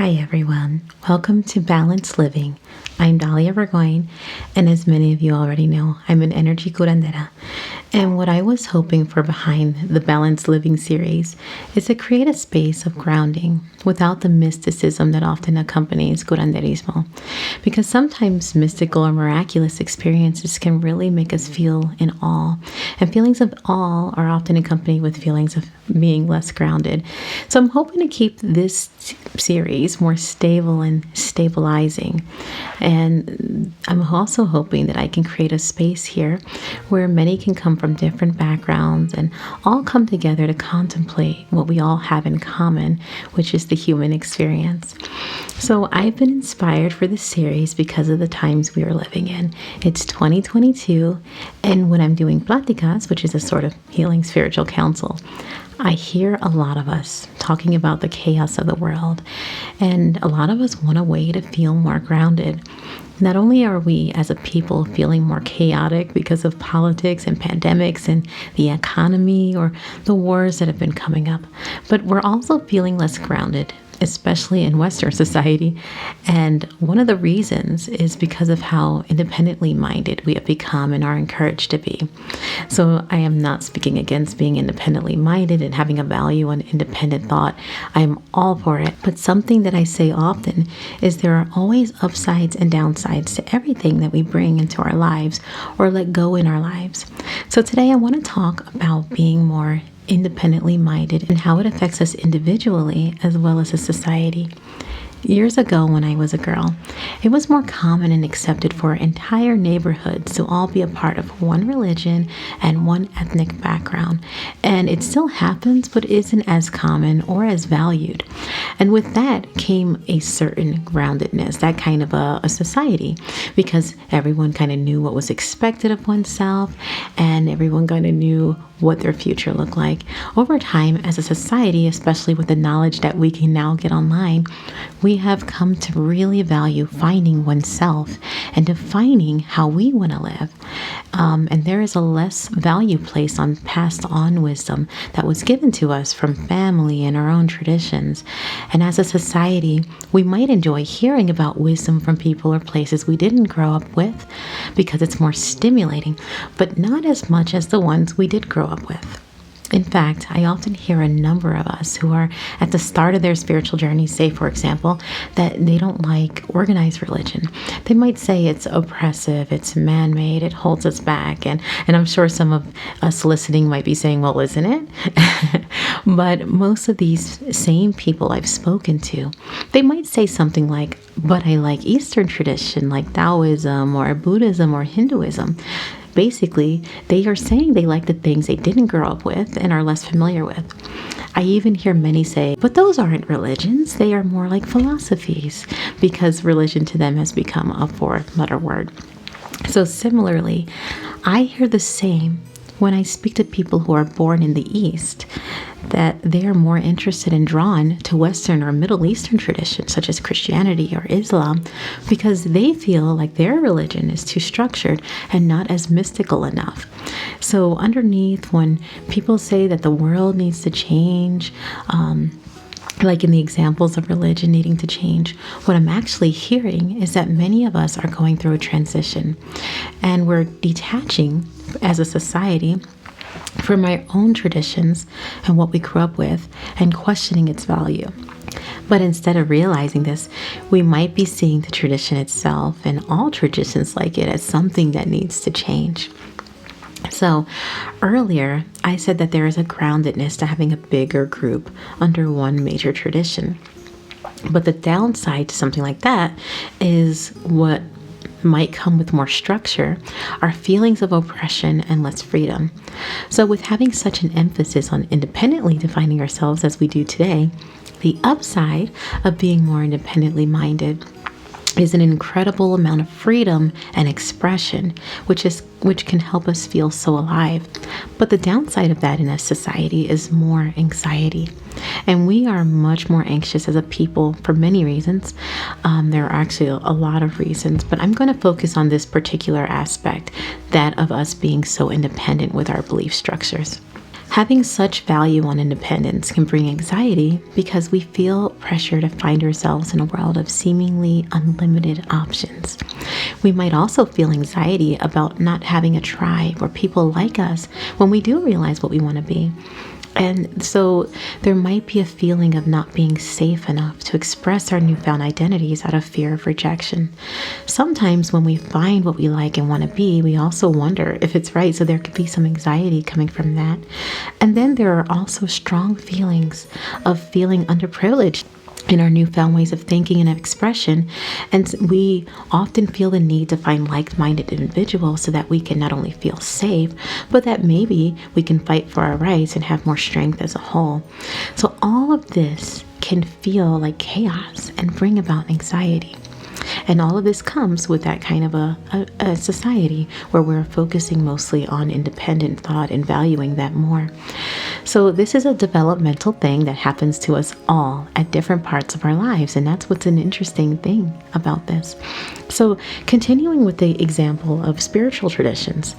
Hi everyone, welcome to Balanced Living. I'm Dahlia Burgoyne, and as many of you already know, I'm an energy curandera. And what I was hoping for behind the Balanced Living series is to create a space of grounding without the mysticism that often accompanies curanderismo. Because sometimes mystical or miraculous experiences can really make us feel in awe, and feelings of awe are often accompanied with feelings of being less grounded. So I'm hoping to keep this series more stable and stabilizing. And I'm also hoping that I can create a space here where many can come from different backgrounds and all come together to contemplate what we all have in common, which is the human experience. So I've been inspired for this series because of the times we are living in. It's 2022, and when I'm doing pláticas, which is a sort of healing spiritual counsel, I hear a lot of us talking about the chaos of the world, and a lot of us want a way to feel more grounded. Not only are we as a people feeling more chaotic because of politics and pandemics and the economy or the wars that have been coming up, but we're also feeling less grounded, especially in Western society. And one of the reasons is because of how independently minded we have become and are encouraged to be. So I am not speaking against being independently minded and having a value on independent thought. I am all for it. But something that I say often is there are always upsides and downsides to everything that we bring into our lives or let go in our lives. So today I want to talk about being more independently minded and how it affects us individually as well as a society. Years ago, when I was a girl, it was more common and accepted for entire neighborhoods to all be a part of one religion and one ethnic background. And it still happens, but isn't as common or as valued. And with that came a certain groundedness, that kind of a society, because everyone kind of knew what was expected of oneself, and everyone kind of knew what their future looked like. Over time, as a society, especially with the knowledge that we can now get online, we have come to really value finding oneself and defining how we want to live. And there is a less value placed on passed on wisdom that was given to us from family and our own traditions. And as a society, we might enjoy hearing about wisdom from people or places we didn't grow up with because it's more stimulating, but not as much as the ones we did grow up with. In fact, I often hear a number of us who are at the start of their spiritual journey say, for example, that they don't like organized religion. They might say it's oppressive, it's man-made, it holds us back. And I'm sure some of us listening might be saying, well, isn't it? But most of these same people I've spoken to, they might say something like, but I like Eastern tradition like Taoism or Buddhism or Hinduism. Basically, they are saying they like the things they didn't grow up with and are less familiar with. I even hear many say, but those aren't religions. They are more like philosophies, because religion to them has become a four-letter word. So similarly, I hear the same when I speak to people who are born in the East, that they are more interested and drawn to Western or Middle Eastern traditions, such as Christianity or Islam, because they feel like their religion is too structured and not as mystical enough. So underneath, when people say that the world needs to change, like in the examples of religion needing to change, what I'm actually hearing is that many of us are going through a transition, and we're detaching as a society from our own traditions and what we grew up with and questioning its value. But instead of realizing this, we might be seeing the tradition itself and all traditions like it as something that needs to change. So earlier, I said that there is a groundedness to having a bigger group under one major tradition. But the downside to something like that is what might come with more structure are feelings of oppression and less freedom. So with having such an emphasis on independently defining ourselves as we do today, the upside of being more independently minded is an incredible amount of freedom and expression, which can help us feel so alive. But the downside of that in a society is more anxiety. And we are much more anxious as a people for many reasons. There are actually a lot of reasons, but I'm going to focus on this particular aspect, that of us being so independent with our belief structures. Having such value on independence can bring anxiety because we feel pressure to find ourselves in a world of seemingly unlimited options. We might also feel anxiety about not having a tribe or people like us when we do realize what we want to be. And so there might be a feeling of not being safe enough to express our newfound identities out of fear of rejection. Sometimes when we find what we like and want to be, we also wonder if it's right. So there could be some anxiety coming from that. And then there are also strong feelings of feeling underprivileged in our newfound ways of thinking and expression. And we often feel the need to find like-minded individuals so that we can not only feel safe, but that maybe we can fight for our rights and have more strength as a whole. So all of this can feel like chaos and bring about anxiety. And all of this comes with that kind of a society where we're focusing mostly on independent thought and valuing that more. So this is a developmental thing that happens to us all at different parts of our lives. And that's what's an interesting thing about this. So continuing with the example of spiritual traditions,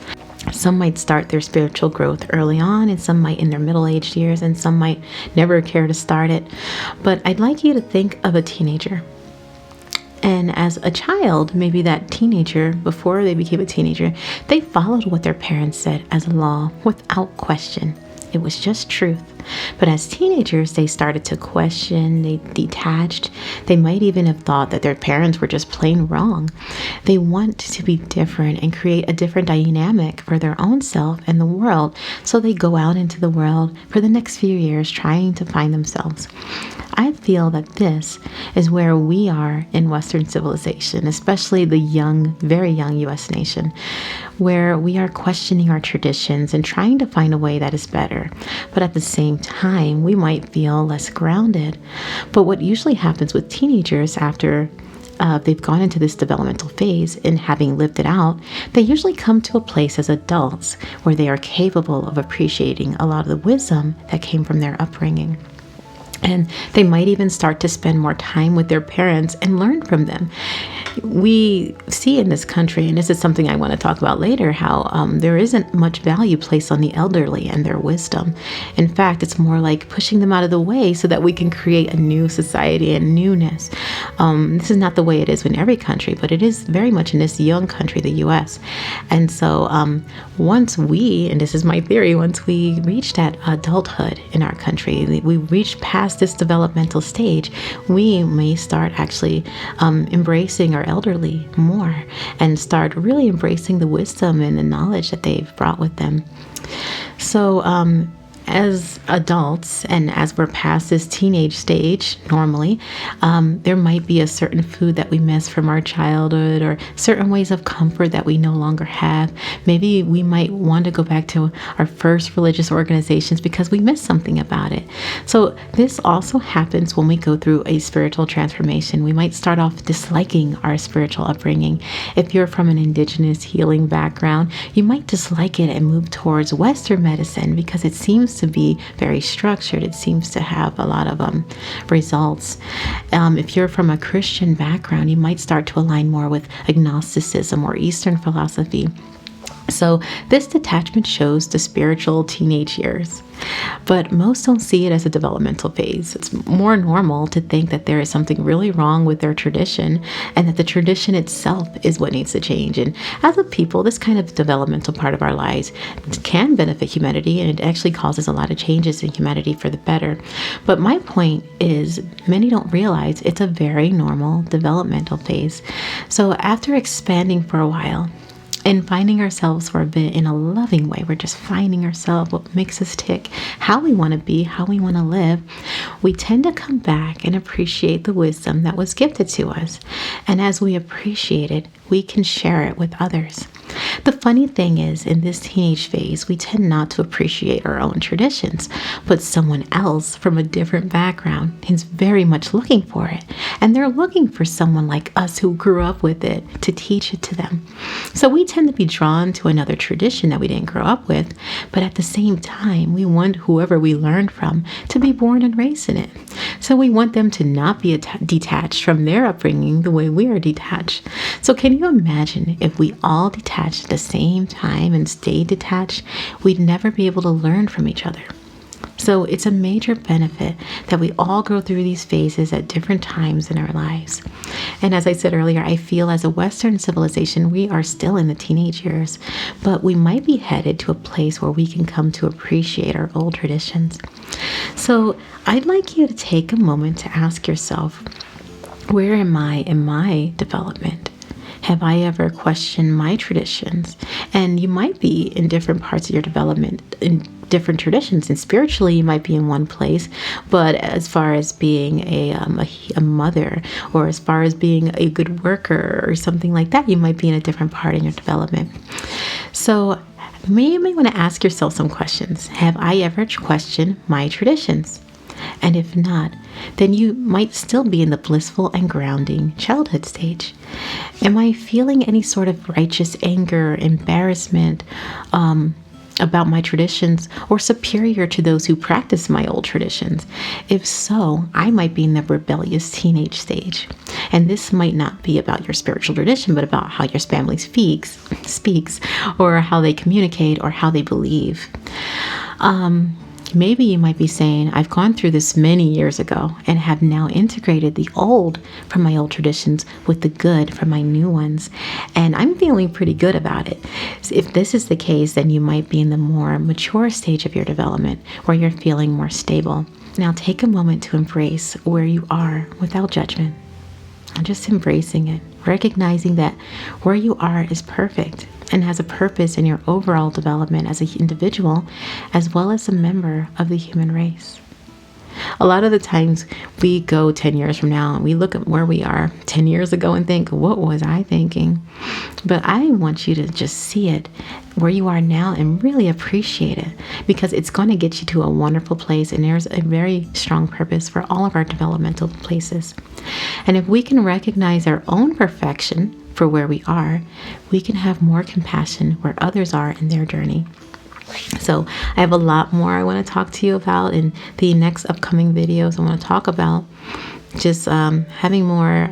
some might start their spiritual growth early on, and some might in their middle-aged years, and some might never care to start it. But I'd like you to think of a teenager. And as a child, maybe that teenager, before they became a teenager, they followed what their parents said as law without question. It was just truth. But as teenagers, they started to question, they detached. They might even have thought that their parents were just plain wrong. They want to be different and create a different dynamic for their own self and the world. So they go out into the world for the next few years trying to find themselves. I feel that this is where we are in Western civilization, especially the young, very young U.S. nation, where we are questioning our traditions and trying to find a way that is better. But at the same time, we might feel less grounded. But what usually happens with teenagers after they've gone into this developmental phase and having lived it out, they usually come to a place as adults where they are capable of appreciating a lot of the wisdom that came from their upbringing. And they might even start to spend more time with their parents and learn from them. We see in this country, and this is something I want to talk about later, how there isn't much value placed on the elderly and their wisdom. In fact, it's more like pushing them out of the way so that we can create a new society and newness. This is not the way it is in every country, but it is very much in this young country, the U.S. And so once we, and this is my theory, once we reach that adulthood in our country, we reach past this developmental stage, we may start actually embracing our elderly more and start really embracing the wisdom and the knowledge that they've brought with them. So as adults and as we're past this teenage stage, normally, there might be a certain food that we miss from our childhood or certain ways of comfort that we no longer have. Maybe we might want to go back to our first religious organizations because we missed something about it. So this also happens when we go through a spiritual transformation. We might start off disliking our spiritual upbringing. If you're from an indigenous healing background, you might dislike it and move towards Western medicine because it seems to be very structured. It seems to have a lot of results. If you're from a Christian background, you might start to align more with agnosticism or Eastern philosophy. So this detachment shows the spiritual teenage years, but most don't see it as a developmental phase. It's more normal to think that there is something really wrong with their tradition and that the tradition itself is what needs to change. And as a people, this kind of developmental part of our lives can benefit humanity, and it actually causes a lot of changes in humanity for the better. But my point is, many don't realize it's a very normal developmental phase. So after expanding for a while, and finding ourselves for a bit in a loving way, we're just finding ourselves, what makes us tick, how we want to be, how we want to live, we tend to come back and appreciate the wisdom that was gifted to us. And as we appreciate it, we can share it with others. The funny thing is, in this teenage phase, we tend not to appreciate our own traditions, but someone else from a different background is very much looking for it. And they're looking for someone like us who grew up with it to teach it to them. So we tend to be drawn to another tradition that we didn't grow up with, but at the same time, we want whoever we learned from to be born and raised in it. So we want them to not be detached from their upbringing the way we are detached. So can you imagine if we all detached attached at the same time and stayed detached, we'd never be able to learn from each other. So it's a major benefit that we all go through these phases at different times in our lives. And as I said earlier, I feel as a Western civilization, we are still in the teenage years, but we might be headed to a place where we can come to appreciate our old traditions. So I'd like you to take a moment to ask yourself, where am I in my development? Have I ever questioned my traditions? And you might be in different parts of your development in different traditions, and spiritually you might be in one place, but as far as being a mother, or as far as being a good worker or something like that, you might be in a different part in your development. So you may want to ask yourself some questions. Have I ever questioned my traditions? And if not, then you might still be in the blissful and grounding childhood stage. Am I feeling any sort of righteous anger, embarrassment about my traditions, or superior to those who practice my old traditions? If so, I might be in the rebellious teenage stage. And this might not be about your spiritual tradition, but about how your family speaks, or how they communicate, or how they believe. Maybe you might be saying, I've gone through this many years ago and have now integrated the old from my old traditions with the good from my new ones, and I'm feeling pretty good about it. So if this is the case, then you might be in the more mature stage of your development where you're feeling more stable. Now take a moment to embrace where you are without judgment. And just embracing it, recognizing that where you are is perfect and has a purpose in your overall development as an individual, as well as a member of the human race. A lot of the times we go 10 years from now and we look at where we are 10 years ago and think, what was I thinking? But I want you to just see it where you are now and really appreciate it, because it's going to get you to a wonderful place, and there's a very strong purpose for all of our developmental places. And if we can recognize our own perfection for where we are, we can have more compassion where others are in their journey. So I have a lot more I want to talk to you about in the next upcoming videos. I want to talk about just having more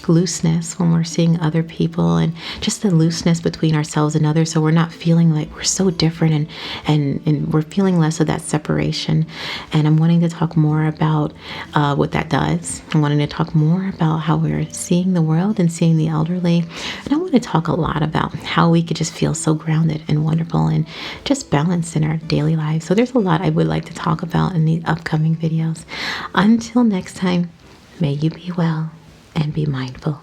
looseness when we're seeing other people, and just the looseness between ourselves and others, so we're not feeling like we're so different, and we're feeling less of that separation. And I'm wanting to talk more about what that does. I'm wanting to talk more about how we're seeing the world and seeing the elderly. And I want to talk a lot about how we could just feel so grounded and wonderful and just balanced in our daily lives. So there's a lot I would like to talk about in the upcoming videos. Until next time, may you be well and be mindful.